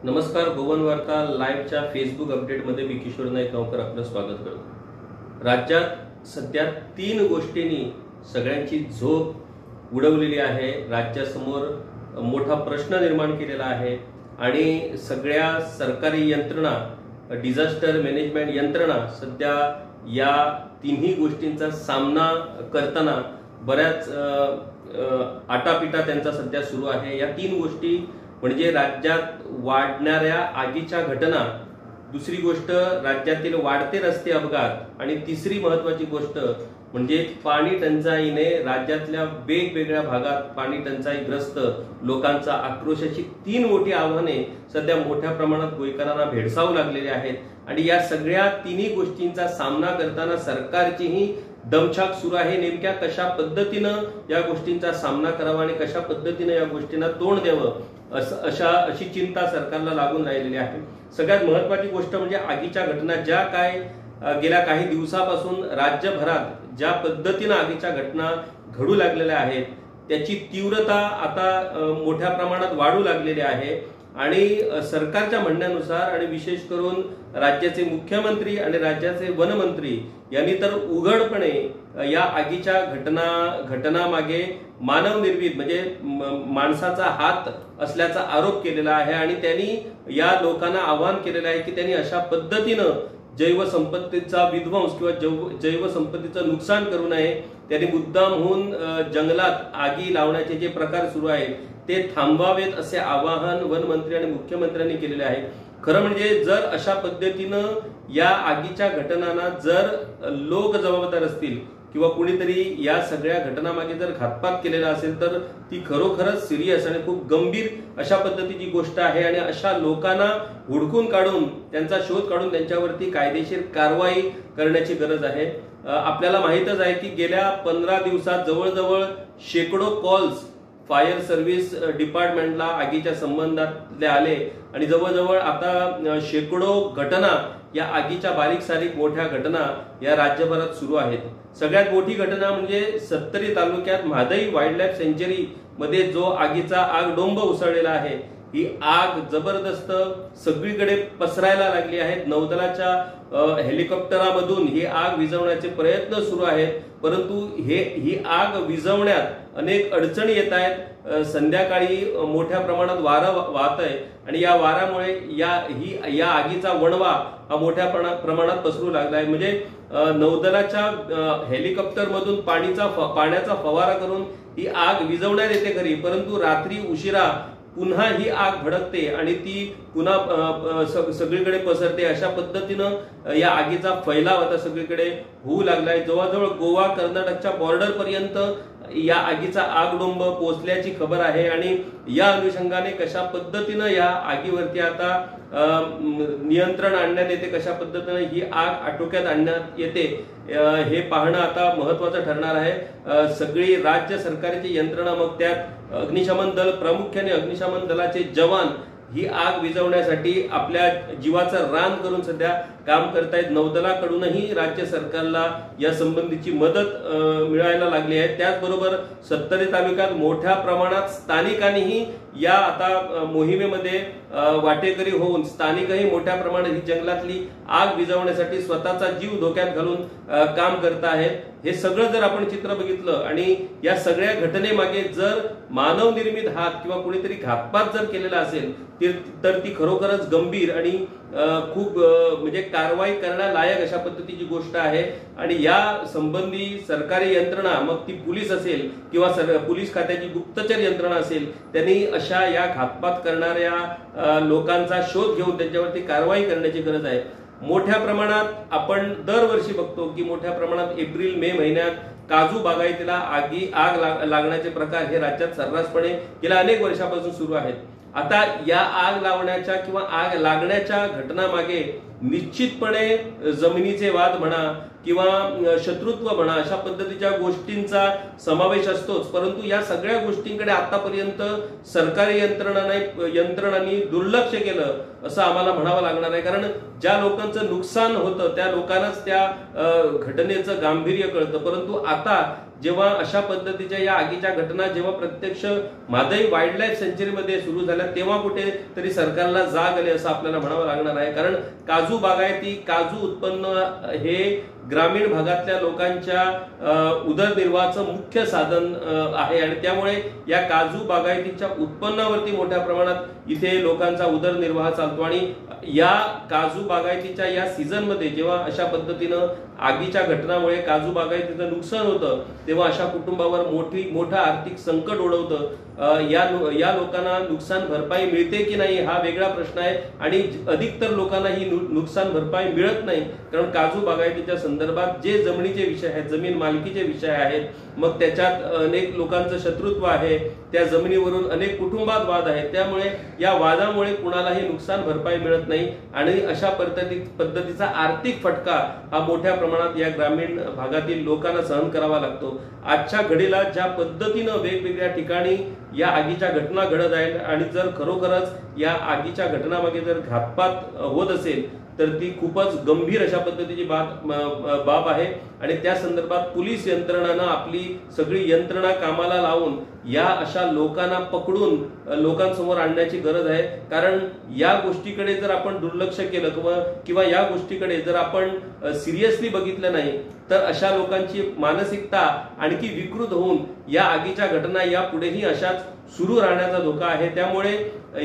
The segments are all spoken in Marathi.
नमस्कार. गोवन वार्ता लाईव्हच्या फेसबुक अपडेटमध्ये मी किशोर नाईक गावकर आपलं स्वागत करतो. राज्यात सध्या 3 गोष्टींनी सगळ्यांची झोप उडवलेली आहे. राज्यासमोर मोठा प्रश्न निर्माण केलेला आहे आणि सगळ्या सरकारी यंत्रणा, डिझास्टर मॅनेजमेंट यंत्रणा सध्या या तिन्ही गोष्टींचा सामना करताना बऱ्याच आटापिटा त्यांचा सध्या सुरू आहे. या 3 गोष्टी म्हणजे राज्यात वाढणाऱ्या आगीच्या घटना, दुसरी गोष्ट राज्यातील वाढते रस्ते अपघात आणि तिसरी महत्वाची गोष्ट म्हणजे पाणी टंचाईने राज्यातल्या वेगवेगळ्या भागात पाणी टंचाईग्रस्त लोकांचा आक्रोश. अशी 3 मोठी आव्हाने सध्या मोठ्या प्रमाणात गोयकरांना भेडसावू लागलेली आहेत आणि या सगळ्या तिन्ही गोष्टींचा सामना करताना सरकारचीही दमछाक सुरू आहे. नेमक्या कशा पद्धतीनं या गोष्टींचा सामना करावा आणि कशा पद्धतीनं या गोष्टींना तोंड द्यावं अशी चिंता सरकारला लागून राहिलेली आहे. सगळ्यात महत्वाची गोष्ट म्हणजे आगीच्या घटना ज्या गेल्या काही दिवसापासून राज्यभरात ज्या पद्धतीनं आगीच्या घटना घडू लागलेल्या आहेत त्याची तीव्रता आता मोठ्या प्रमाणात वाढू लागलेली आहे आणि सरकारच्या म्हणण्यानुसार आणि विशेष करून राज्याचे मुख्यमंत्री आणि राज्याचे वनमंत्री यांनी तर उघडपणे या आगीच्या घटनामागे मानवनिर्मित म्हणजे माणसाचा हात असल्याचा आरोप केलेला आहे आणि त्यांनी या लोकांना आवाहन केलेलं आहे की त्यांनी अशा पद्धतीनं जैवसंपत्तीचा विध्वंस किंवा जैवसंपत्तीचं नुकसान करू नये. त्यांनी मुद्दाम होऊन जंगलात आगी लावण्याचे जे प्रकार सुरू आहेत ते थांबवावेत असे आवाहन वनमंत्री आणि मुख्यमंत्र्यांनी केलेले आहे. खरं म्हणजे जर अशा पद्धतीनं या आगीच्या घटनांना जर लोक जबाबदार असतील किंवा कुणीतरी या सगळ्या घटनामागे जर घातपात केलेला असेल तर ती खरोखरच सिरियस आणि खूप गंभीर अशा पद्धतीची गोष्ट आहे आणि अशा लोकांना हुडकून काढून त्यांचा शोध काढून त्यांच्यावरती कायदेशीर कारवाई करण्याची गरज आहे. आपल्याला माहितच आहे की गेल्या 15 दिवसात जवळजवळ शेकडो कॉल्स फायर सर्व्हिस डिपार्टमेंटला आगीच्या संबंधातले आले आणि जवळजवळ आता शेकडो घटना या आगीच्या बारीक सारीक मोठ्या घटना या राज्यभरात सुरू आहेत. सगळ्यात मोठी घटना म्हणजे सत्तरी तालुक्यात म्हादई वाईल्ड लाईफ सेंचुरी मध्ये जो आगीचा आगडोंब उसळलेला आहे, ही आग जबरदस्त सगळीकडे पसरायला लागली आहे. नौदलाच्या हेलिकॉप्टरामधून ही आग विझवण्याचे प्रयत्न सुरू आहेत परंतु ही आग विझवण्यात अनेक अडचणी येत आहेत. संध्याकाळी मोठ्या प्रमाणात वारं वाहत आहे आणि या वाऱ्यामुळे या आगीचा वणवा हा मोठ्या प्रमाणात पसरू लागला आहे. म्हणजे नौदलाच्या हेलिकॉप्टर मधून पाण्याचा फवारा करून ही आग विझवण्यात येते खरी, परंतु रात्री उशिरा पुन्हा ही आग भडकते आणि ती पुन्हा सगळीकडे पसरते. अशा पद्धतीनं या आगीचा फैलाव आता सगळीकडे होऊ लागलाय. जवळजवळ गोवा कर्नाटकच्या बॉर्डर पर्यंत या आगीचा आगडोंब पोहोचल्याची खबर आहे आणि या अनुषंगाने कशा पद्धतीनं या आगीवरती आता नियंत्रण आणण्यात येते, कशा पद्धतीनं ही आग आटोक्यात आणण्यात येते हे पाहणं आता महत्वाचं ठरणार आहे. सगळी राज्य सरकारची यंत्रणा, मग त्यात अग्निशमन दल, प्रामुख्याने अग्निशमन दलाचे जवान ही आग विझवण्यासाठी आपल्या जीवाचं रान करून सध्या काम करतायत. नौदलाकडूनही राज्य सरकारला या संबंधीची मदत मिळायला लागली आहे. त्याचबरोबर सत्तरी तालुक्यात मोठ्या प्रमाणात स्थानिकांनीही या आता मोहिमेमध्ये वाटेकरी होऊन स्थानिकही मोठ्या प्रमाणात ही जंगलातली आग विझवण्यासाठी स्वतःचा जीव धोक्यात घालून काम करत आहेत. हे सगळं जर आपण चित्र बघितलं आणि या सगळ्या घटनेमागे जर मानवनिर्मित हात किंवा कुणीतरी घातपात जर केलेला असेल तर ती खरोखरच गंभीर आणि खूप म्हणजे कारवाई करण्यालायक अशा पद्धतीची गोष्ट आहे आणि या संबंधी सरकारी यंत्रणा, मग ती पोलीस असेल किंवा पोलीस खात्याची गुप्तचर यंत्रणा असेल, त्यांनी अशा या घातपात करणाऱ्या लोकांचा शोध घेऊन त्यांच्यावरती कारवाई करण्याची गरज आहे. मोठ्या प्रमाणात आपण दरवर्षी बघतो की मोठ्या प्रमाणात एप्रिल मे महिन्यात काजू बागायतीला आग लागण्याचे प्रकार हे राज्यात सर्रासपणे गेल्या अनेक वर्षापासून सुरू आहेत. आता या आग लावण्याच्या किंवा आग लागण्याच्या घटनामागे निश्चितपणे जमिनीचे वाद म्हणा किंवा शत्रुत्व म्हणा अशा पद्धतीच्या गोष्टींचा समावेश असतोच, परंतु या सगळ्या गोष्टींकडे आतापर्यंत सरकारी यंत्रणांनी दुर्लक्ष केलं असं आम्हाला म्हणावं लागणार आहे. कारण ज्या लोकांचं नुकसान होतं त्या लोकांनाच त्या घटनेचं गांभीर्य कळतं, परंतु आता जेव्हा अशा पद्धतीच्या या आगीच्या घटना जेव्हा प्रत्यक्ष मादई वाईल्ड लाईफ सेंचुरीमध्ये सुरू झाल्या तेव्हा कुठेतरी सरकारला जाग आली असं आपल्याला म्हणावं लागणार आहे. कारण काजू बागायती, काजू उत्पन्न हे ग्रामीण भागातल्या लोकांच्या उदरनिर्वाहाचं मुख्य साधन आहे आणि त्यामुळे या काजू बागायतीच्या उत्पन्नावरती मोठ्या प्रमाणात इथे लोकांचा उदरनिर्वाह चालतो. आणि या काजू बागायतीच्या या सीझनमध्ये जेव्हा अशा पद्धतीनं आगीच्या घटनामुळे काजू बागायतीचं नुकसान होतं तेव्हा अशा कुटुंबावर मोठं आर्थिक संकट ओढवतं. या लोकांना नुकसान भरपाई मिळते की नाही हा वेगळा प्रश्न आहे आणि अधिकतर लोकांना ही नुकसान भरपाई मिळत नाही. कारण काजू बागायतीच्या संदर्भात जे जमिनीचे विषय आहेत, जमीन मालकीचे विषय आहेत, मग त्याच्यात अनेक लोकांचं शत्रुत्व आहे, त्या जमिनीवरून अनेक कुटुंबात वाद आहेत. त्यामुळे या वादामुळे कुणालाही नुकसान भरपाई मिळत नाही आणि अशा पद्धतीचा आर्थिक फटका हा मोठ्या प्रमाणात या ग्रामीण भागातील लोकांना सहन करावा लागतो. आजच्या घडीला ज्या पद्धतीनं वेगवेगळ्या ठिकाणी या आगीच्या घटना घडत आहेत आणि जर खरोखरच या आगीच्या घटनामागे जर घातपात होत असेल तर ती खूपच गंभीर अशा पद्धतीची बाब आहे आणि त्या संदर्भात पोलीस यंत्रणानं आपली सगळी यंत्रणा कामाला लावून या अशा लोकांना पकडून लोकांसमोर आणण्याची गरज आहे. कारण या गोष्टीकडे जर आपण दुर्लक्ष केलं किंवा या गोष्टीकडे जर आपण सिरियसली बघितलं नाही तर अशा लोकांची मानसिकता आणखी विकृत होऊन या आगीच्या घटना या पुढेही अशाच सुरू राहण्याचा धोका आहे. त्यामुळे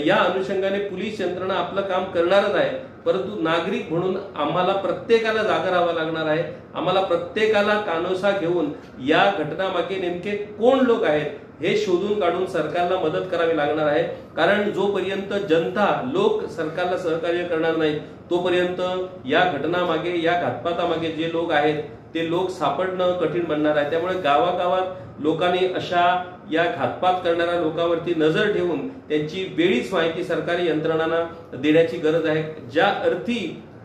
या अनुषंगाने पोलीस यंत्रणा आपलं काम करणारच आहे, परंतु नागरिक म्हणून आम्हाला प्रत्येकाला जागा राहावं लागणार आहे. आम्हाला प्रत्येकाला कानोसा घेऊन या घटनामागे नेमके कोण लोक आहेत हे शोधून काढून सरकारला मदत करावी लागणार आहे. कारण जोपर्यंत जनता, लोक सरकारला सहकार्य करणार नाहीत तोपर्यंत या घटनामागे, या घातपातामागे जे लोक आहेत ते लोक सापडणं कठीण बनणार आहे. त्यामुळे गावागावात लोकांनी अशा या घातपात करणाऱ्या लोकांवरती नजर ठेवून त्यांची वेळीच माहिती सरकारी यंत्रणांना देण्याची गरज आहे. ज्या अर्थी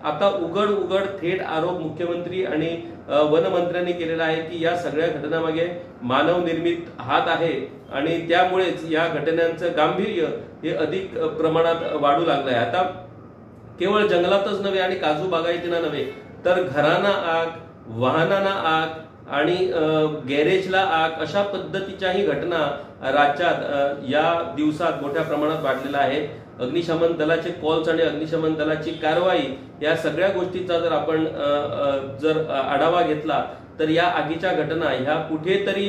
आता उघड थेट आरोप मुख्यमंत्री आणि वनमंत्र्यांनी केलेला आहे की या सगळ्या घटनामागे मानव निर्मित हात आहे आणि त्यामुळेच या घटनांचं गांभीर्य हे अधिक प्रमाणात वाढू लागलं आहे. आता केवळ जंगलातच नव्हे आणि काजू बागायतीना नव्हे तर घरांना आग, वाहनांना आग आणि गॅरेजला आग अशा पद्धतीच्याही घटना राज्यात या दिवसात मोठ्या प्रमाणात वाढलेल्या आहेत. अग्निशमन दलाचे कॉल्स आणि अग्निशमन दलाची कारवाई या सगळ्या गोष्टींचा जर आपण आढावा घेतला तर या आगीच्या घटना ह्या कुठेतरी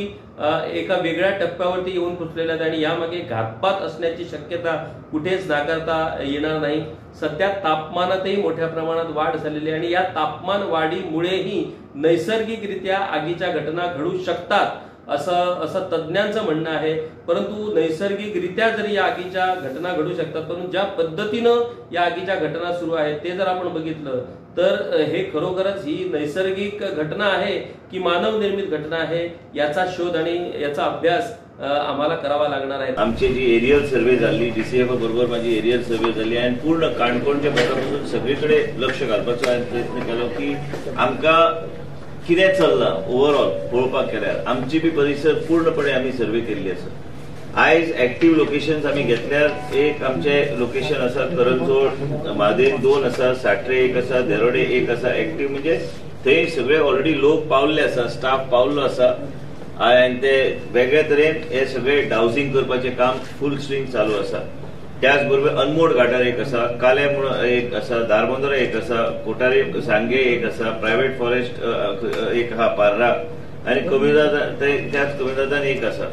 एका वेगळ्या टप्प्यावरती येऊन पोचलेल्या आहेत आणि यामागे घातपात असण्याची शक्यता कुठेच नाकारता येणार नाही. सध्या तापमानातही मोठ्या प्रमाणात वाढ झालेली आहे आणि या तापमान वाढीमुळेही नैसर्गिकरित्या आगीच्या घटना घडू शकतात असं तज्ज्ञांचं म्हणणं आहे. परंतु नैसर्गिकरित्या जरी या आगीच्या घटना घडू शकतात, परंतु ज्या पद्धतीनं या आगीच्या घटना सुरू आहेत ते जर आपण बघितलं तर हे खरोखरच ही नैसर्गिक घटना आहे की मानव निर्मित घटना आहे याचा शोध आणि याचा अभ्यास आम्हाला करावा लागणार आहे. आमची जी एरियल सर्व्हे झाली, DCF बरोबर माझी एरियल सर्व्हे झाली आणि पूर्ण काणकोणच्या भागापासून सगळीकडे लक्ष घालपाचो हांवें प्रयत्न केलो की आमकां कितें चल्लां ओवरऑल पळोवपाक गेल्यार आमची बी परिसर पूर्णपणे आमी सर्वे केल्ली आसा. आयज एक्टिव्ह लोकेशन्स आमी घेतल्यार एक आमचे लोकेशन आसा करंजोड, म्हादेन 2 आसा, साट्रे 1 आसा, देरोडे 1 आसा. एक्टिव्ह म्हणजे थंय सगळे ऑलरेडी लोक पावल्ले आसा, स्टाफ पावल्लो आसा आणि ते वेगळ्या तरेन हे सगळे डावसिंग करपाचें काम फुल स्विंग चालू आसा. त्याच बरोबर अनमोड घाटार 1 आसा, काले म्हणून 1 आसा, दारबंदोरा 1 आसा, कोटारी सांगे 1 आसा, प्रायव्हेट फॉरेस्ट 1 आहा पार्रा आणि त्याच कमिदादान 1 आसा.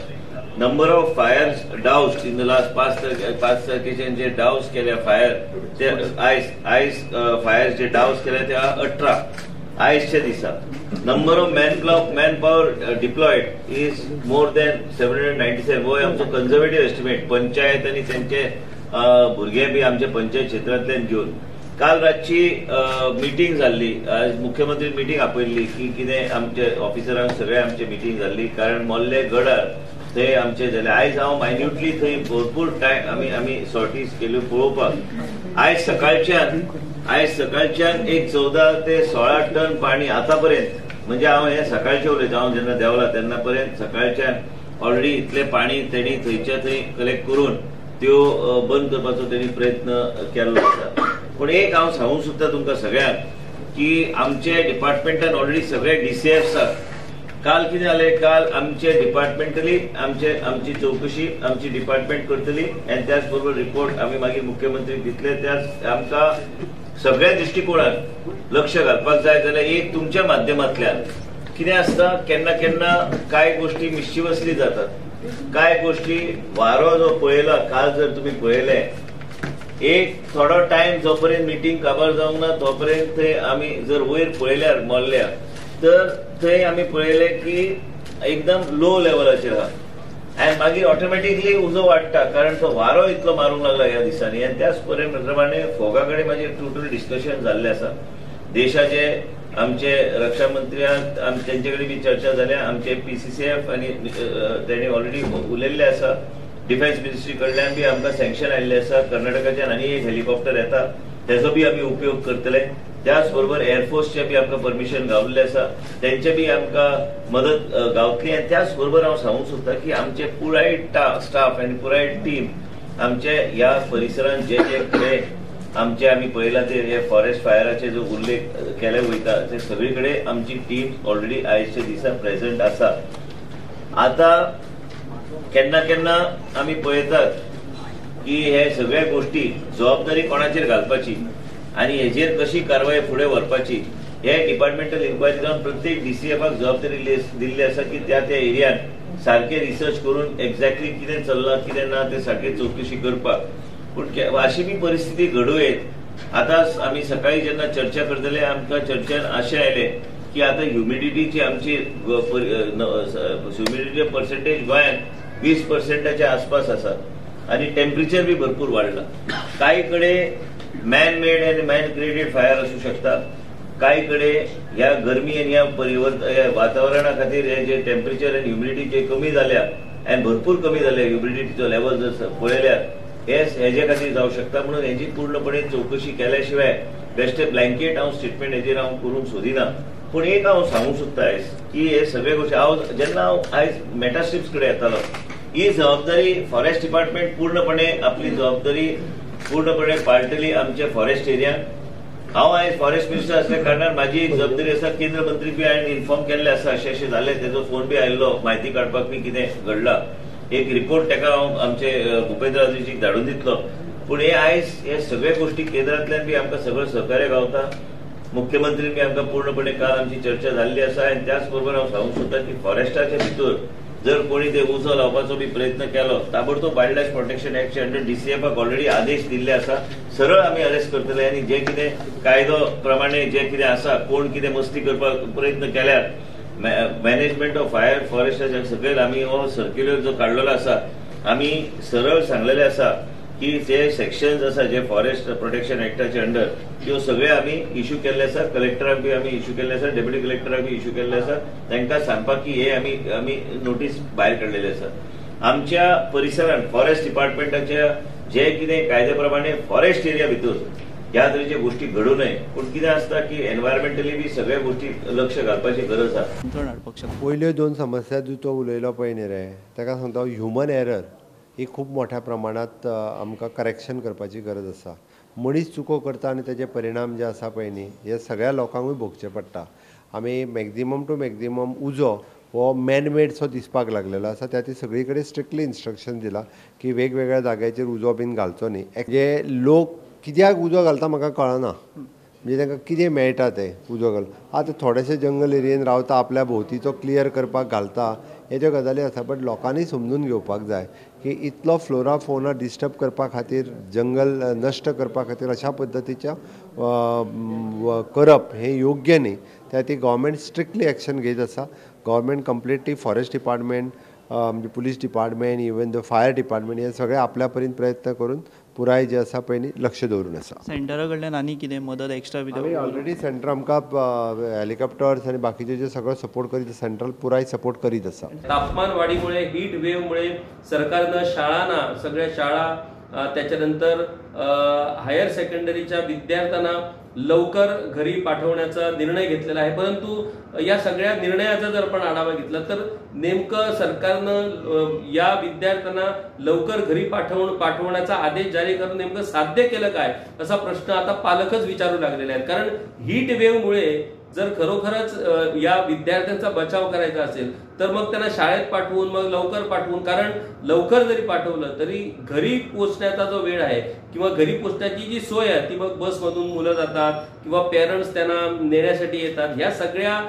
Number of fires doused in the last 5 तारखेच्यान जे डाउस केल्या फायर ते आयज फायर जे डाउस केल्या ते 18 आयजच्या दिसा. Number of man power deployed is more than 797. हो आमचो कन्झर्वेटिव्ह एस्टिमेट पंचायत आणि त्यांचे भुरगे बी आमच्या पंचायत क्षेत्रांतल्यान घेवन. काल रातची मिटींग जाल्ली, आज मुख्यमंत्री मिटींग आपयल्ली की कितें आमचे ऑफिसरांक सगळे आमची मिटींग जाल्ली कारण मोल्ले गडार थंय आमचे जाले. आयज हांव मायन्युटली थंय भरपूर टायम आमी सॉर्टीज केल्यो पळोवपाक. आयज सकाळच्यान एक 14 ते 16 टन पाणी आतापर्यंत, म्हणजे हांव हे सकाळचें उलयता, हांव जेन्ना देवला तेन्ना पर्यंत सकाळच्यान ऑलरेडी इतले पाणी तेणी थंयच्या थंय कलेक्ट करून त्यो बंद करपाचो तेणी प्रयत्न केल्लो आसा. पूण एक हांव सांगूंक सोदता तुमकां सगळ्यांक की आमचे डिपार्टमेंटान ऑलरेडी सगळे DCFs काल कितें जालें, काल आमचे डिपार्टमेंटली आमची चौकशी आमची डिपार्टमेंट करतली आनी त्याच बरोबर रिपोर्ट आमी मागीर मुख्यमंत्रीक दितले. त्याच आमकां सगळ्या दृश्टिकोनान लक्ष घालपाक जाय जाल्यार एक तुमच्या माध्यमांतल्यान कितें आसता, केन्ना केन्ना कांय गोष्टी मिस्चिवसली जातात, कांय गोष्टी वारो जो पळयला काल जर तुमी पळयले एक थोडो टायम जो पर्यंत मिटींग काबार जावंक ना तो पर्यंत थंय आमी जर वयर पळयल्यार मोल्ल्या तर थंय आमी पळयले की एकदम लो लेवलाचेर आहा आनी मागीर ऑटोमॅटिकली उजो वाडटा कारण तो वारो इतलो मारूंक लागला ह्या दिसांनी. आनी त्याच प्रमाणे फोगा कडेन म्हाजें टोटल डिस्कशन जाल्लें आसा. देशाचे आमचे रक्षा मंत्री तेंचे कडेन बी चर्चा जाल्या. आमचे PCCF आनी तेणी ऑलरेडी उलयल्ले आसा. डिफेन्स मिनिस्ट्री कडल्यान बी आमकां सँक्शन आयिल्लें आसा. कर्नाटकाच्यान आनी एक हेलिकॉप्टर येता तेजो बी आमी उपयोग करतले. त्याच बरोबर एअरफोर्सचे बी आमकां परमिशन गावल्लें आसा, तेंचे बी आमकां मदत गावतली. आनी त्याच बरोबर हांव सांगूंक सोदतां की आमचे पुराय स्टाफ आनी पुराय टीम आमचे ह्या परिसरांत जे कडेन आमचे आमी पळयला ते हे फॉरेस्ट फायराचे जो उल्लेख केले वयता ते सगळे कडेन आमची टीम ऑलरेडी आयजच्या दिसा प्रेझेंट आसा. आतां केन्ना केन्ना आमी पळयतात की हे सगळ्या गोष्टी जबाबदारी कोणाचेर घालपाची आनी हेजेर कशी कारवाय फुडें व्हरपाची हे डिपार्टमेंटल इन्क्वायरी जावन प्रत्येक DCFाक जबाबदारी दिल्ली आसा की त्या एरियान सारखे रिसर्च करून एक्झॅक्टली कितें चल्लां कितें ना ते सारखे चवकशी करपाक. पूण अशी बी परिस्थिती घडूं येत. आतां आमी सकाळी जेन्ना चर्चा करतले आमकां चर्चेन अशें आयलें की आतां ह्युमिडिटीची आमची ह्युमिडिटी पर्सेंटेज गोंयांत 20% आसपास आसा आनी टेम्परेचर बी भरपूर वाडला. कांय कडेन मॅन मेड आनी मॅन क्रिएटेड फायर आसूं शकता, कांय कडेन ह्या गरमी आनी ह्या वातावरणा खातीर हे जे टेम्परेचर आनी ह्युमिडिटी जे कमी जाल्या आनी भरपूर कमी जाल्या ह्युमिडिटीचो लेवल जर पळयल्यार हेजे खातीर जावं शकता. म्हणून हेजी पूर्णपणे चवकशी केल्या बेश्टे ब्लँकेट हांव स्टेटमेंट हेजेर हांव करूंक सोदिना. पूण एक हांव सांगूंक सोदता आयज की हे सगळे गोश्टी जेन्ना हांव आयज मेटास्ट्रिप्स कडेन येतालो ही जबाबदारी फॉरेस्ट डिपार्टमेंट पूर्णपणे आपली जबाबदारी पूर्णपणे पाळटली आमच्या फॉरेस्ट एरियान. हांव आयज फॉरेस्ट मिनिस्टर असल्या कारणान म्हाजी एक जबाबदारी आसा. केंद्र मंत्री बी हांवें इन्फॉर्म केल्ले आसा अशें जालें, तेजो फोन बी आयिल्लो म्हायती काडपाक बी कितें घडलां. एक रिपोर्ट ताका हांव आमचे भुपेंद्रजीक धाडून दितलो. पूण हे आयज हे सगळे गोष्टी केंद्रांतल्यान बी आमकां सगळें सहकार्य गावता. मुख्यमंत्रीन बी आमकां पूर्णपणे काल आमची चर्चा जाल्ली आसा. आनी त्याच बरोबर हांव सांगूंक सोदतां की फॉरेस्टाच्या भितर जर कोणी ते उजो लावपाचो बी प्रयत्न केलो ताबडतोब वायल्ड लायफ प्रोटेक्शन एक्टचे अंडर DCFाक ऑलरेडी आदेश दिल्ले आसा. सरळ आमी अरेस्ट करतले आनी जे कितें कायदो प्रमाणे जे कितें आसा कोण कितें मस्ती करपाक प्रयत्न केल्यार मॅनेजमेंट ऑफ फायर फॉरेस्टाच्या सकयल आमी हो सर्क्युलर जो काडलेलो आसा आमी सरळ सांगलेले आसा की जे सेक्शन्स आसा जे फॉरेस्ट प्रोटेक्शन एक्टाचे अंडर त्यो सगळे आमी इश्यू केल्ले आसा. कलेक्टराक बी आमी इश्यू केल्ले आसा, डेप्युटी कलेक्टराक बी इश्यू केल्ले आसा. तांकां सांगपाक की हे आमी नोटीस भायर काडलेली आसा. आमच्या परिसरांत फॉरेस्ट डिपार्टमेंटाच्या जे कितें कायदे प्रमाणे फॉरेस्ट एरिया भितर ह्या तरेचे गोष्टी घडू नये. पूण कितें आसता की एनवायरमेंटली बी सगळ्या गोष्टी लक्ष घालपाची गरज आसा. पयल्यो 2 समस्या जो उलयलो पळय न्ही रे ताका सांगता ह्युमन एरर ही खूब मोठ्या प्रमाणात आमकां करेक्शन करपाची गरज आसा. मनीस चुको करता आनी तेजे परिणाम जे आसा पळय न्ही हे सगळ्या लोकांकूय भोगचे पडटा. आमी मॅक्झिमम टू मॅक्झिमम उजो हो मॅनमेड सो दिसपाक लागलेलो आसा. त्या सगळी कडेन स्ट्रिक्टली इन्स्ट्रक्शन दिला की वेगवेगळ्या जाग्याचेर उजो बीन घालचो न्ही. जे लोक कित्याक उजो घालता म्हाका कळना, म्हणजे तांकां कितें मेळटा तें उजो घालून. आतां थोडेशे जंगल एरियेन रावता आपल्या भोंवतीचो क्लियर करपाक घालता हे ज्यो गजाली आसा. बट लोकांनी समजून घेवपाक जाय की इतलो फ्लोरा फोना डिस्टर्ब करपा खातीर जंगल नश्ट करपा खातीर अशा पद्दतीच्या करप हें योग्य न्ही. त्या ती गव्हर्मेंट स्ट्रिक्टली एक्शन घेत आसा. गव्हर्मेंट कंप्लिटली फॉरेस्ट डिपार्टमेंट म्हणजे police department even the fire department हे सगळे आपल्या परीन प्रयत्न करून पुराय जे आसा पळय न्ही लक्ष दवरून आसा. सेंटरा कडल्यान आनी कितें मदत एक्स्ट्रा बी ऑलरेडी सेंटर आमकां हेलिकॉप्टर्स आनी बाकीचे जे सगळो सपोर्ट करीत सेंट्रल पुराय सपोर्ट करीत आसा. तापमान वाढीमुळे हीट वेव्हमुळे सरकारनं शाळांना सगळ्या शाळा त्याच्यानंतर हायर सेकंडरीच्या विद्यार्थ्यांना लवकर घरी पाठवण्याचा निर्णय घेतलेला आहे. परंतु या सगळ्या निर्णयाचा जर आपण आढावा घेतला तर नेमकं सरकारनं या विद्यार्थ्यांना लवकर घरी पाठवण्याचा आदेश जारी करून नेमकं साध्य केलं काय असा प्रश्न आता पालकच विचारू लागलेले आहेत. कारण हीट वेव्हमुळे जर खरोखरच या विद्यार्थ्यांचा बचाव करायचा असेल तर मग त्यांना शाळेत पाठवून मग लवकर पाठवून, कारण लवकर जरी पाठवलं तरी घरी पोहोचण्याचा जो वेळ आहे किंवा घरी पोहोचण्याची जी सोय आहे ती मग बसमधून मुलं जातात किंवा पेरेंट्स त्यांना नेण्यासाठी येतात. ह्या सगळ्या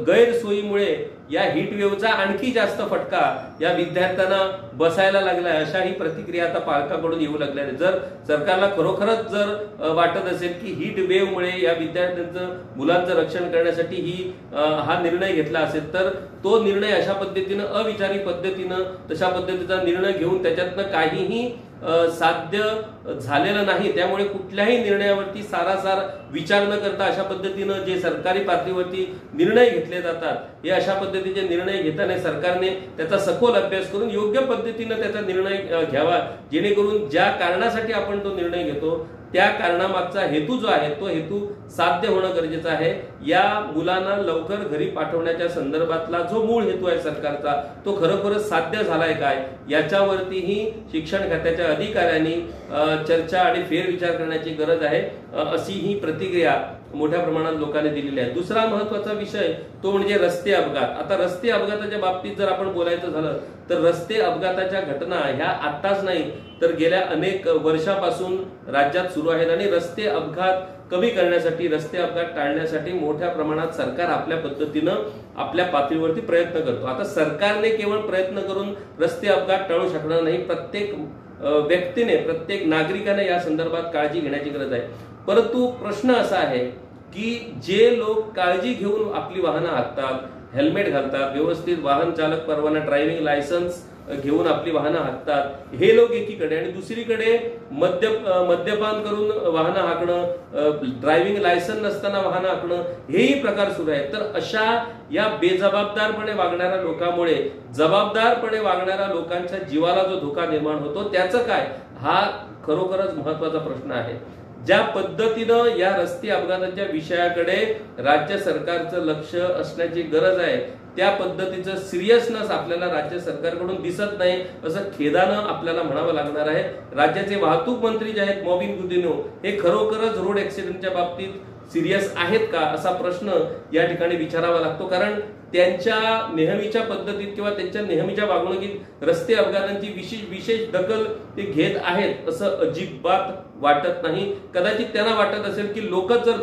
गैरसोयीमुळे या हीट वेव्हचा आणखी जास्त फटका या विद्यार्थ्यांना बसायला लागलाय, अशा ही प्रतिक्रिया आता पालकांकडून येऊ लागल्या. जर सरकारला खरोखरच जर वाटत असेल की हीट वेव्हमुळे या विद्यार्थ्यांचं मुलांचं रक्षण करण्यासाठी हा निर्णय घेतला असेल तर तो निर्णय अशा पद्धतीनं अविचारी पद्धतीनं तशा पद्धतीचा निर्णय घेऊन त्याच्यातनं काहीही साध्य झालेलं नाही. त्यामुळे कुठल्याही निर्णयावरती सारासार विचार न करता अशा पद्धतीनं जे सरकारी पातळीवरती निर्णय घेतले जातात हे अशा पद्धतीचे निर्णय घेताना सरकारने त्याचा सखोल अभ्यास करून योग्य पद्धतीनं त्याचा निर्णय घ्यावा, जेणेकरून ज्या कारणासाठी आपण तो निर्णय घेतो त्या कारणामागचा हेतू जो आहे तो हेतू साध्य होणं गरजेचं आहे. या मुलांना लवकर घरी पाठवण्याच्या संदर्भातला जो मूळ हेतू आहे सरकारचा तो खरोखरच साध्य झालाय काय याच्यावरतीही शिक्षण खात्याच्या अधिकाऱ्यांनी चर्चा आणि फेरविचार करण्याची गरज आहे, अशी ही प्रतिक्रिया मोठ्या प्रमाणात लोकांनी दिलेली आहे. दुसरा महत्वाचा विषय तो म्हणजे रस्ते अपघात. आता रस्ते अपघाताच्या बाबतीत जर आपण बोलायचं झालं तर रस्ते अपघाताच्या घटना ह्या आत्ताच नाही तर गेल्या अनेक वर्षापासून राज्यात सुरू आहेत आणि रस्ते अपघात कमी करण्यासाठी, रस्ते अपघात टाळण्यासाठी मोठ्या प्रमाणात सरकार आपल्या पद्धतीनं आपल्या पातळीवरती प्रयत्न करतो. आता सरकारने केवळ प्रयत्न करून रस्ते अपघात टाळू शकणार नाही, प्रत्येक व्यक्तीने, प्रत्येक नागरिकाने या संदर्भात काळजी घेण्याची गरज आहे. परंतु प्रश्न असा आहे की जे लोक काळजी घेऊन आपली वाहनं हाकतात, हेल्मेट घालतात, व्यवस्थित वाहन चालक परवाना, ड्रायव्हिंग लायसन्स घेऊन आपली वाहनं हाकतात, हे लोक एकीकडे, आणि दुसरीकडे मद्यपान करून वाहनं हाकणं, ड्रायव्हिंग लायसन्स नसताना वाहनं हाकणं, हेही प्रकार सुरू आहेत. तर अशा या बेजबाबदारपणे वागणाऱ्या लोकांमुळे जबाबदारपणे वागणाऱ्या लोकांच्या जीवाला जो धोका निर्माण होतो त्याचं काय, हा खरोखरच महत्वाचा प्रश्न आहे. ज्या पद्धतीनं या रस्ते अपघाताच्या विषयाकडे राज्य सरकारचं लक्ष असण्याची गरज आहे त्या पद्धतीचं सिरियसनेस आपल्याला राज्य सरकारकडून दिसत नाही, असं खेदानं आपल्याला म्हणावं लागणार आहे. राज्याचे वाहतूक मंत्री जे आहेत मॉबिन गुदिन्हो हे खरोखरच रोड ऍक्सिडेंटच्या बाबतीत सिरियस आहेत का असा प्रश्न या ठिकाणी विचारावा लागतो. कारण त्यांच्या नेहमीच्या पद्धतीत किंवा त्यांच्या नेहमीच्या वागणुकीत रस्ते अपघातांची विशेष दखल ते घेत आहेत असं अजिबात वाटत नाही. कदाचित त्यांना वाटत असेल की लोकच जर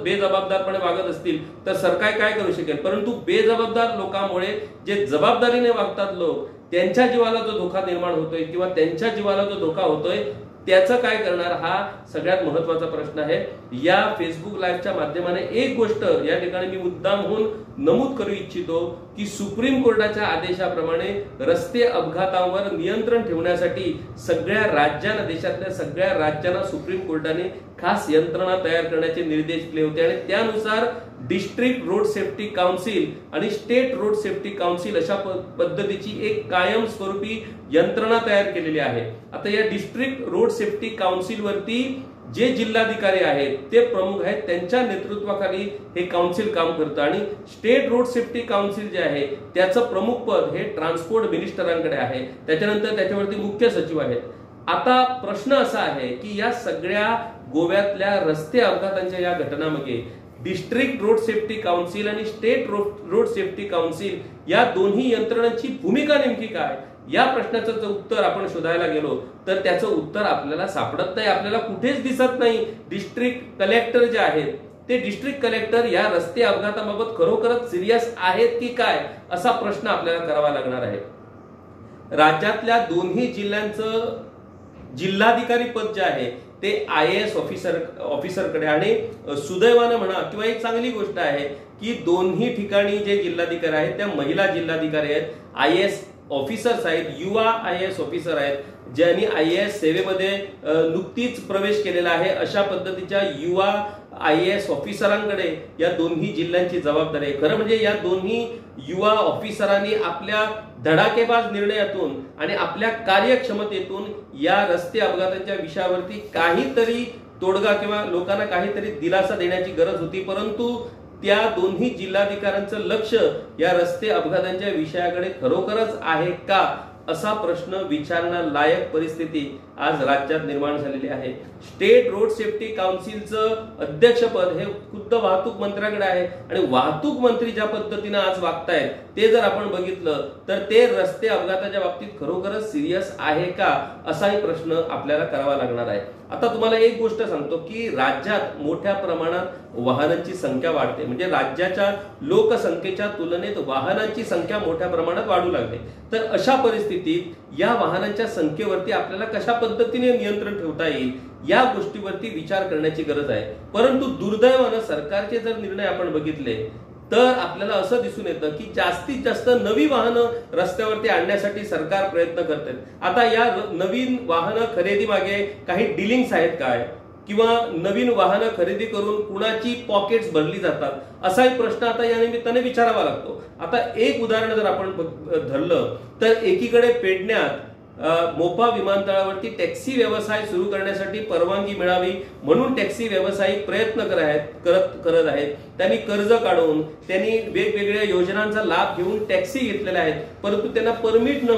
बेजबाबदारपणे वागत असतील तर सरकार काय करू शकेल, परंतु बेजबाबदार लोकांमुळे जे जबाबदारीने वागतात लोक त्यांच्या जीवाला जो धोका निर्माण होतोय किंवा त्यांच्या जीवाला जो धोका होतोय त्याचं काय करणार, हा सगळ्यात महत्वाचा प्रश्न आहे. या फेसबुक लाईव्हच्या माध्यमाने एक गोष्ट या ठिकाणी मी मुद्दामहून नमूद करू इच्छितो की सुप्रीम कोर्टाच्या आदेशाप्रमाणे रस्ते अपघातांवर नियंत्रण ठेवण्यासाठी सगळ्या राज्यांना, देशातल्या सगळ्या राज्यांना सुप्रीम कोर्टाने खास यंत्रणा तयार करण्याचे निर्देश दिले होते आणि त्यानुसार डिस्ट्रिक्ट रोड सेफ्टी काउन्सिल आणि स्टेट रोड सेफ्टी काउन्सिल अशा पद्धतीची एक कायमस्वरूपी यंत्रणा तयार केलेली आहे. आता या डिस्ट्रिक्ट रोड सेफ्टी काउन्सिल वरती जे जिल्हाधिकारी आहेत ते प्रमुख आहेत, त्यांच्या नेतृत्वाखाली हे काउन्सिल काम करतं आणि स्टेट रोड सेफ्टी काउन्सिल जे आहे त्याचं प्रमुख पद हे ट्रान्सपोर्ट मिनिस्टरांकडे आहे. त्याच्यानंतर त्याच्यावरती मुख्य सचिव आहेत. आता प्रश्न असा आहे की या सगळ्या गोव्यातल्या रस्ते अपघातांच्या या घटनांमध्ये डिस्ट्रिक्ट रोड सेफ्टी काउन्सिल आणि स्टेट रोड सेफ्टी काउन्सिल या दोन्ही यंत्रणांची भूमिका नेमकी काय, या प्रश्नाचं जर उत्तर आपण शोधायला गेलो तर त्याचं उत्तर आपल्याला सापडत नाही, आपल्याला कुठेच दिसत नाही. डिस्ट्रिक्ट कलेक्टर जे आहेत ते डिस्ट्रिक्ट कलेक्टर या रस्ते अपघाताबाबत खरोखरच सिरियस आहेत की काय असा प्रश्न आपल्याला करावा लागणार आहे. राज्यातल्या दोन्ही जिल्ह्यांचं जिल्हाधिकारी पद जे आहे ते IAS ऑफिसरकडे, आणि सुदैवानं म्हणा किंवा एक चांगली गोष्ट आहे की दोन्ही ठिकाणी जे जिल्हाधिकारी आहेत त्या महिला जिल्हाधिकारी आहेत, IAS ऑफिसर्स आहेत, युवा IAS ऑफिसर आहेत, ज्यांनी IAS सेवेमध्ये नुकतीच प्रवेश केलेला आहे. अशा पद्धतीच्या युवा IAS ऑफिसरांकडे या दोन्ही जिल्ह्यांची जबाबदारी आहे. खरं म्हणजे या दोन्ही युवा ऑफिसरांनी आपल्या धडाकेबाज निर्णयातून आणि आपल्या कार्यक्षमतेतून या रस्ते अपघाताच्या विषयावरती काहीतरी तोडगा किंवा लोकांना काहीतरी दिलासा देण्याची गरज होती, परंतु त्या दोन्ही जिल्हाधिकाऱ्यांचं लक्ष या रस्ते अपघातांच्या विषयाकडे खरोखरच आहे का असा प्रश्न विचारण्यालायक परिस्थिती आज राज्यात निर्माण झालेली आहे. स्टेट रोड सेफ्टी काउन्सिलचं अध्यक्षपद हे खुद्द वाहतूक मंत्र्याकडे आहे आणि वाहतूक मंत्री ज्या पद्धतीने आज वागतायत ते जर आपण बघितलं तर ते रस्ते अपघाताच्या बाबतीत खरोखरच सिरियस आहे का असाही प्रश्न आपल्याला करावा लागणार आहे. आता तुम्हाला एक गोष्ट सांगतो की राज्यात मोठ्या प्रमाणात वाहनांची संख्या वाढते, म्हणजे राज्याच्या लोकसंख्येच्या तुलनेत वाहनांची संख्या मोठ्या प्रमाणात वाढू लागते. तर अशा परिस्थितीत या वाहनांच्या संख्येवरती आपल्याला कशा पद्धतीने नियंत्रण ठेवता येईल या गोष्टीवरती विचार करण्याची गरज आहे. परंतु दुर्दैवानं सरकारचे जर निर्णय आपण बघितले तर आपल्याला असं दिसून येतं की जास्तीत जास्त नवी वाहनं रस्त्यावरती आणण्यासाठी सरकार प्रयत्न करते. आता या नवीन वाहनं खरेदी मागे काही डिलिंग्स आहेत काय, किंवा नवीन वाहनं खरेदी करून कुणाची पॉकेट्स भरली जातात असाही प्रश्न आता या निमित्ताने विचारावा लागतो. आता एक उदाहरण जर आपण धरलं तर एकीकडे पेडण्यात मोपा विमानतळावरती टॅक्सी व्यवसाय सुरू करण्यासाठी परवानगी मिळावी म्हणून टॅक्सी व्यावसायिक प्रयत्न करत आहेत. त्यांनी कर्ज काढून त्यांनी वेगवेगळ्या योजनांचा लाभ घेऊन टॅक्सी घेतलेल्या आहेत, परंतु त्यांना परमिट न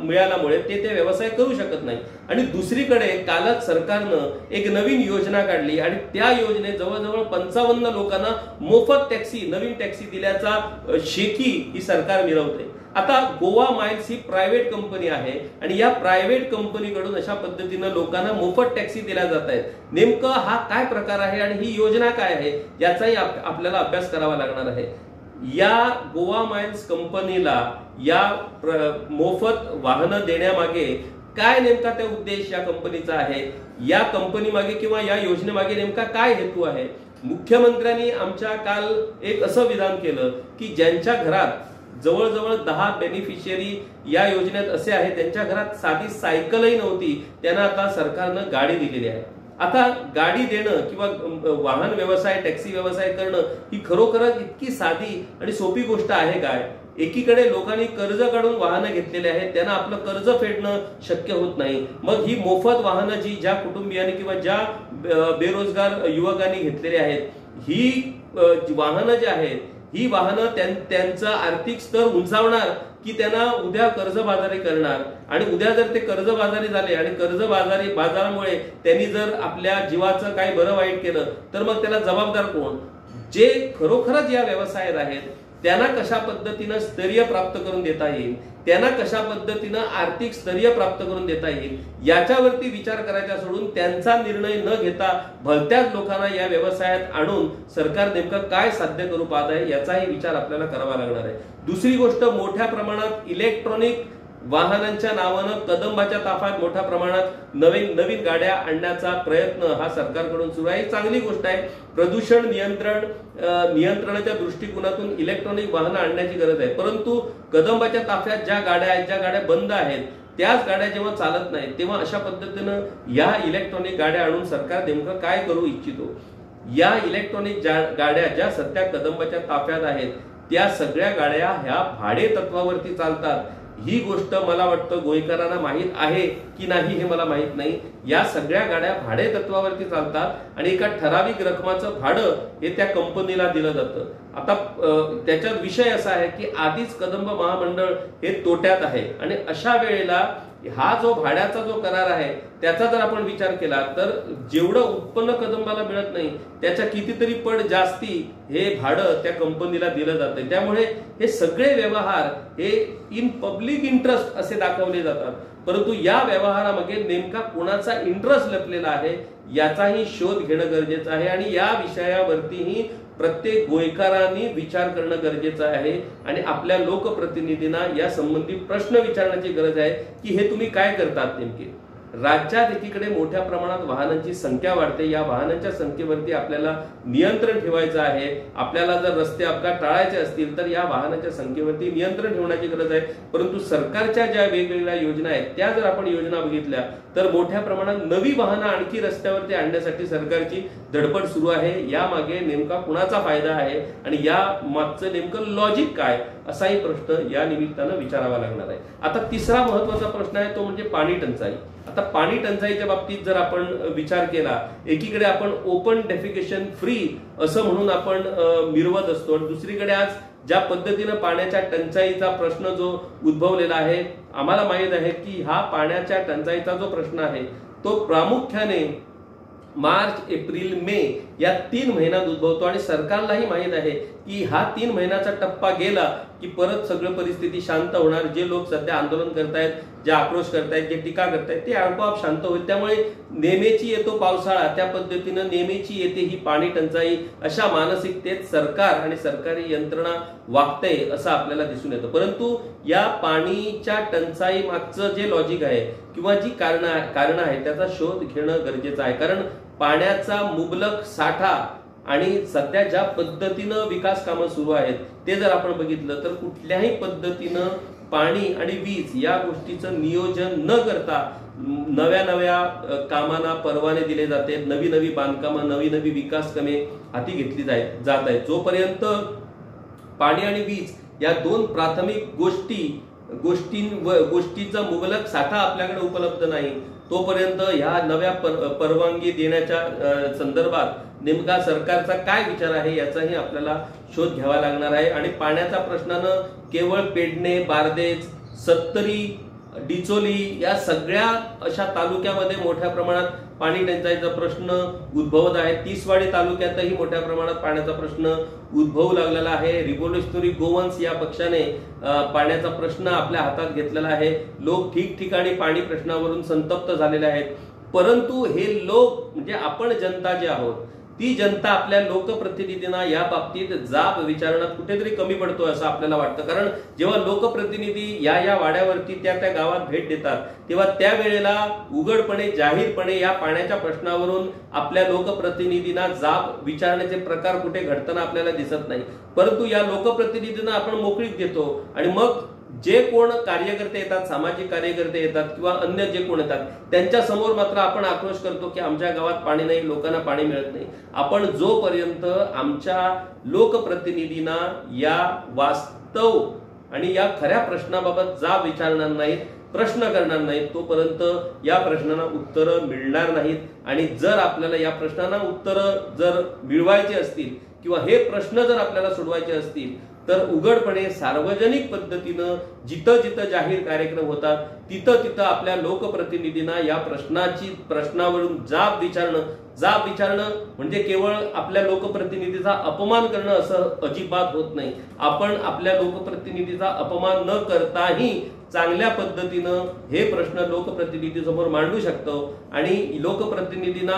मिळाल्यामुळे ते व्यवसाय करू शकत नाही. आणि दुसरीकडे कालच सरकारनं एक नवीन योजना काढली आणि त्या योजनेत जवळजवळ 55 लोकांना मोफत टॅक्सी, नवीन टॅक्सी दिल्याचा शेकी ही सरकार मिळवते. आता गोवा माइल्स ही प्रायव्हेट कंपनी आहे आणि या प्रायव्हेट कंपनीकडून अशा पद्धतीनं लोकांना मोफत टॅक्सी दिल्या जात आहेत. नेमकं हा काय प्रकार आहे आणि ही योजना काय आहे याचाही आपल्याला अभ्यास करावा लागणार आहे. या गोवा माइल्स कंपनीला या मोफत वाहनं देण्यामागे काय नेमका त्या उद्देश या कंपनीचा आहे, या कंपनी मागे किंवा या योजनेमागे नेमका काय हेतू आहे. मुख्यमंत्र्यांनी आमच्या काल एक असं विधान केलं की ज्यांच्या घरात जवळजवळ 10 बेनिफिशियरी या योजनेत असे आहेत त्यांच्या घरात साधी सायकलही नव्हती, त्यांना आता सरकारनं गाडी दिलेली आहे. आता गाडी देणं किंवा वाहन व्यवसाय, टॅक्सी व्यवसाय करणं ही खरोखरच इतकी साधी आणि सोपी गोष्ट आहे काय. एकीकडे लोकांनी कर्ज काढून वाहनं घेतलेले आहेत, त्यांना आपलं कर्ज फेडणं शक्य होत नाही. मग ही मोफत वाहनं जी ज्या कुटुंबियांनी किंवा ज्या बेरोजगार युवकांनी घेतलेली आहेत, ही वाहनं जी आहेत ही वाहनं त्यांचा आर्थिक स्तर उंचावणार की त्यांना उद्या कर्जबाजारी करणार. आणि उद्या जर ते कर्जबाजारी झाले आणि बाजारामुळे त्यांनी जर आपल्या जीवाचं काही बरं वाईट केलं तर मग त्याला जबाबदार कोण. जे खरोखरच या व्यवसायात आहेत त्यांना कशा पद्धतीनं स्थैर्य प्राप्त करून देता येईल, त्यांना कशा पद्धतीनं आर्थिक स्थैर्य प्राप्त करून देता येईल याच्यावरती विचार करायचा सोडून त्यांचा निर्णय न घेता भलत्याच लोकांना या व्यवसायात आणून सरकार नेमकं काय साध्य करू पाहत आहे याचाही विचार आपल्याला करावा लागणार आहे. दुसरी गोष्ट, मोठ्या प्रमाणात इलेक्ट्रॉनिक वाहनांच्या नावानं कदंबाच्या ताफ्यात मोठ्या प्रमाणात नवीन गाड्या आणण्याचा प्रयत्न हा सरकारकडून सुरू आहे. चांगली गोष्ट आहे. प्रदूषण नियंत्रणाच्या दृष्टिकोनातून इलेक्ट्रॉनिक वाहनं आणण्याची गरज आहे. परंतु कदंबाच्या ताफ्यात ज्या गाड्या आहेत, ज्या गाड्या बंद आहेत, त्याच गाड्या जेव्हा चालत नाहीत तेव्हा अशा पद्धतीनं या इलेक्ट्रॉनिक गाड्या आणून सरकार नेमकं काय करू इच्छितो. या इलेक्ट्रॉनिक गाड्या ज्या सध्या कदंबाच्या ताफ्यात आहेत त्या सगळ्या गाड्या ह्या भाडे तत्वावरती चालतात. ही गोष्ट मला वाटतं गोयकरांना माहीत आहे की नाही हे मला माहीत नाही. या सगळ्या गाड्या भाडे तत्वावरती चालतात आणि एका ठराविक रकमाचं भाडं हे त्या कंपनीला दिलं जातं. आता त्याच्यात विषय असा आहे की आधीच कदंब महामंडळ हे तोट्यात आहे आणि अशा वेळेला हा जो भाड्याचा जो करार आहे त्याचा जर आपण विचार केला तर जेवढं उत्पन्न कदंबाला मिळत नाही त्याच्या कितीतरी पट जास्ती हे भाडं त्या कंपनीला दिलं जातं. त्यामुळे हे सगळे व्यवहार हे इन पब्लिक इंटरेस्ट असे दाखवले जातात, परंतु या व्यवहारामध्ये नेमका कोणाचा इंटरेस्ट लपलेला आहे याचाही शोध घेणं गरजेचं आहे आणि या विषयावरतीही प्रत्येक गोयकरांनी विचार करणं गरजेचं आहे आणि आपल्या लोकप्रतिनिधींना या संबंधी प्रश्न विचारण्याची गरज आहे की हे तुम्ही काय करतात नेमके. राज्यात एकीकडे मोठ्या प्रमाणात वाहनांची संख्या वाढते, या वाहनांच्या संख्येवरती आपल्याला नियंत्रण ठेवायचं आहे. आपल्याला जर रस्ते अपघात टाळायचे असतील तर या वाहनांच्या संख्येवरती नियंत्रण ठेवण्याची गरज आहे. परंतु सरकारच्या ज्या वेगवेगळ्या योजना आहेत त्या जर आपण योजना बघितल्या तर मोठ्या प्रमाणात नवी वाहनं आणखी रस्त्यावरती आणण्यासाठी सरकारची धडपड सुरू आहे. यामागे नेमका कुणाचा फायदा आहे आणि या मागचं नेमकं लॉजिक काय असाही प्रश्न या निमित्तानं विचारावा लागणार आहे. आता तिसरा महत्वाचा प्रश्न आहे तो म्हणजे पाणी टंचाई. आता पाणी टंचाईच्या बाबतीत जर आपण विचार केला, एकीकडे आपण ओपन डेफिकेशन फ्री असं म्हणून आपण मिरवत असतो आणि दुसरीकडे आज ज्या पद्धतीनं पाण्याच्या टंचाईचा प्रश्न जो उद्भवलेला आहे आम्हाला माहीत आहे की हा पाण्याच्या टंचाईचा जो प्रश्न आहे तो प्रामुख्याने मार्च, एप्रिल, मे या 3 महिन्यात उद्भवतो आणि सरकारलाही माहीत आहे की हा 3 महिन्याचा टप्पा गेला की परत सगळं परिस्थिती शांत होणार. जे लोक सध्या आंदोलन करतायत, जे आक्रोश करतायत, जे टीका करतायत ते आपोआप शांत होईल. त्यामुळे नेहमीची येतो पावसाळा त्या पद्धतीनं नेहमीची येते ही पाणी टंचाई अशा मानसिकतेत सरकार आणि सरकारी यंत्रणा वागते असं आपल्याला दिसून येतं. परंतु या पाणीच्या टंचाई मागचं जे लॉजिक आहे किंवा जी कारण आहे त्याचा शोध घेणं गरजेचं आहे. कारण पाण्याचा मुबलक साठा आणि सध्या ज्या पद्धतीनं विकास कामं सुरू आहेत ते जर आपण बघितलं तर कुठल्याही पद्धतीनं पाणी आणि वीज या गोष्टीचं नियोजन न करता नव्या कामांना परवाने दिले जाते, नवी बांधकामं, नवी विकास कामे हाती घेतली जात आहेत. जोपर्यंत पाणी आणि वीज या 2 प्राथमिक गोष्टींचा मुबलक साठा आपल्याकडे उपलब्ध नाही तोपर्यंत ह्या नव्या परवानगी देण्याच्या संदर्भात नेमका सरकारचा काय विचार आहे याचाही आपल्याला शोध घ्यावा लागणार आहे. आणि पाण्याच्या प्रश्नानं केवळ पेडणे, बारदेज, सत्तरी, डिचोली या सगळ्या अशा तालुक्यामध्ये मोठ्या प्रमाणात पाणी टंचाईचा प्रश्न उद्भवत आहे. तिसवाडी तालुक्यातही मोठ्या प्रमाणात पाण्याचा प्रश्न उद्भवू लागलेला आहे. रिव्होल्युशनरी गोवन्स या पक्षाने पाण्याचा प्रश्न आपल्या हातात घेतलेला आहे. लोक ठिकठिकाणी पाणी प्रश्नावरून संतप्त झालेले आहेत. परंतु हे लोक म्हणजे आपण जनता जे आहोत ती जनता आपल्या लोकप्रतिनिधींना या बाबतीत जाब विचारण्यात कुठेतरी कमी पडतो असं आपल्याला वाटतं. कारण जेव्हा लोकप्रतिनिधी या वाड्यावरती त्या गावात भेट देतात तेव्हा त्यावेळेला उघडपणे जाहीरपणे या पाण्याच्या प्रश्नावरून आपल्या लोकप्रतिनिधींना जाब विचारण्याचे प्रकार कुठे घडताना आपल्याला दिसत नाही. परंतु या लोकप्रतिनिधींना आपण मोकळीक देतो आणि मग जे कोण कार्यकर्ते येतात, सामाजिक कार्यकर्ते येतात किंवा अन्य जे कोण येतात त्यांच्या समोर मात्र आपण आक्रोश करतो की आमच्या गावात पाणी नाही, लोकांना पाणी मिळत नाही. आपण जोपर्यंत आमच्या लोकप्रतिनिधींना या वास्तव आणि या खऱ्या प्रश्नाबाबत जाब विचारणार नाहीत, प्रश्न करणार नाहीत तोपर्यंत या प्रश्नांना उत्तरं मिळणार नाहीत. आणि जर आपल्याला या प्रश्नांना उत्तरं जर मिळवायची असतील किंवा हे प्रश्न जर आपल्याला सोडवायचे असतील तर उघडपणे सार्वजनिक पद्धतीनं जिथं जाहीर कार्यक्रम होतात तिथं आपल्या लोकप्रतिनिधींना या प्रश्नावरून जाब विचारणं म्हणजे केवळ आपल्या लोकप्रतिनिधीचा अपमान करणं असं अजिबात होत नाही. आपण आपल्या लोकप्रतिनिधीचा अपमान न करताही चांगल्या पद्धतीनं हे प्रश्न लोकप्रतिनिधी समोर मांडू शकतो आणि लोकप्रतिनिधींना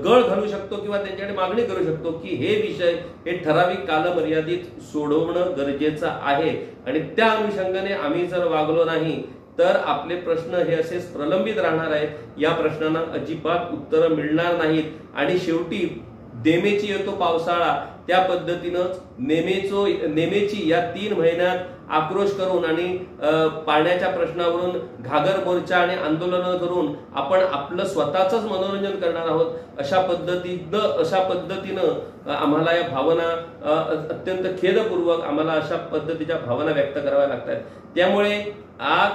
गळ घालू शकतो किंवा त्यांच्याकडे मागणी करू शकतो की हे विषय हे ठराविक कालमर्यादित सोडवणं गरजेचं आहे. आणि त्या अनुषंगाने आम्ही जर वागलो नाही तर आपले प्रश्न हे असेच प्रलंबित राहणार आहेत. या प्रश्नांना अजिबात उत्तरं मिळणार नाहीत आणि शेवटी नेहमीची येतो पावसाळा त्या पद्धतीनंच नेहमीची या 3 महिन्यात आक्रोश करून आणि पाण्याच्या प्रश्नावरून घागर मोर्चा आणि आंदोलनं करून आपण आपलं स्वतःच मनोरंजन करणार आहोत अशा पद्धतीनं आम्हाला या भावना अत्यंत खेदपूर्वक आम्हाला अशा पद्धतीच्या भावना व्यक्त कराव्या लागतात. त्यामुळे आग,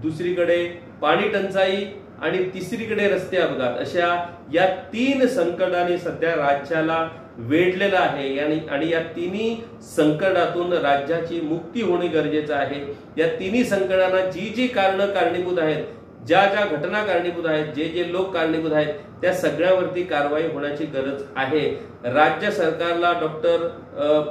दुसरीकडे पाणी टंचाई आणि तिसरीकडे रस्ते अपघात अशा या 3 संकटाने सध्या राज्याला वेढलेला आहे आणि या 3 संकटातून राज्याची मुक्ती होणे गरजेचं आहे. या 3 संकटांना जी कारणं कारणीभूत आहेत, ज्या घटना कारणीभूत आहेत, जे लोक कारणीभूत आहेत त्या सगळ्यावरती कारवाई होण्याची गरज आहे. राज्य सरकारला डॉक्टर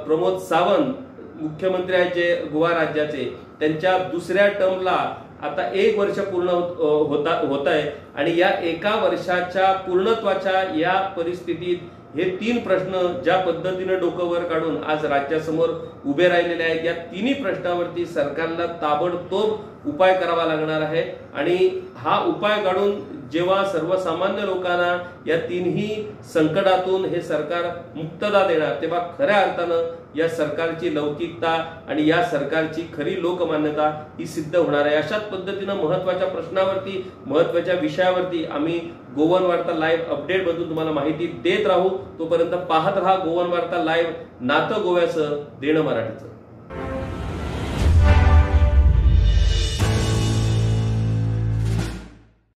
प्रमोद सावंत मुख्यमंत्री आहेत जे गोवा राज्याचे, त्यांच्या दुसऱ्या टर्मला आता 1 वर्ष पूर्ण होत आहे आणि या 1 वर्षाच्या पूर्णत्वाच्या या परिस्थितीत हे 3 प्रश्न ज्या पद्धतीने डोकं वर काढून आज राज्यासमोर उभे राहिलेले आहेत या 3 प्रश्नावरती सरकारला ताबडतोब उपाय करावा लागणार आहे. आणि हा उपाय काढून जेव्हा सर्वसामान्य लोकांना या 3ही संकटातून हे सरकार मुक्तता देणार तेव्हा खऱ्या अर्थानं या सरकारची लौकिकता आणि या सरकारची खरी लोकमान्यता ही सिद्ध होणार आहे. अशाच पद्धतीनं महत्वाच्या प्रश्नावरती, महत्वाच्या विषयावरती आम्ही गोवन वार्ता लाईव्ह अपडेट मधून तुम्हाला माहिती देत राहू. तोपर्यंत पाहत राहा गोवन वार्ता लाईव्ह, नातं गोव्याचं, देणं मराठीचं.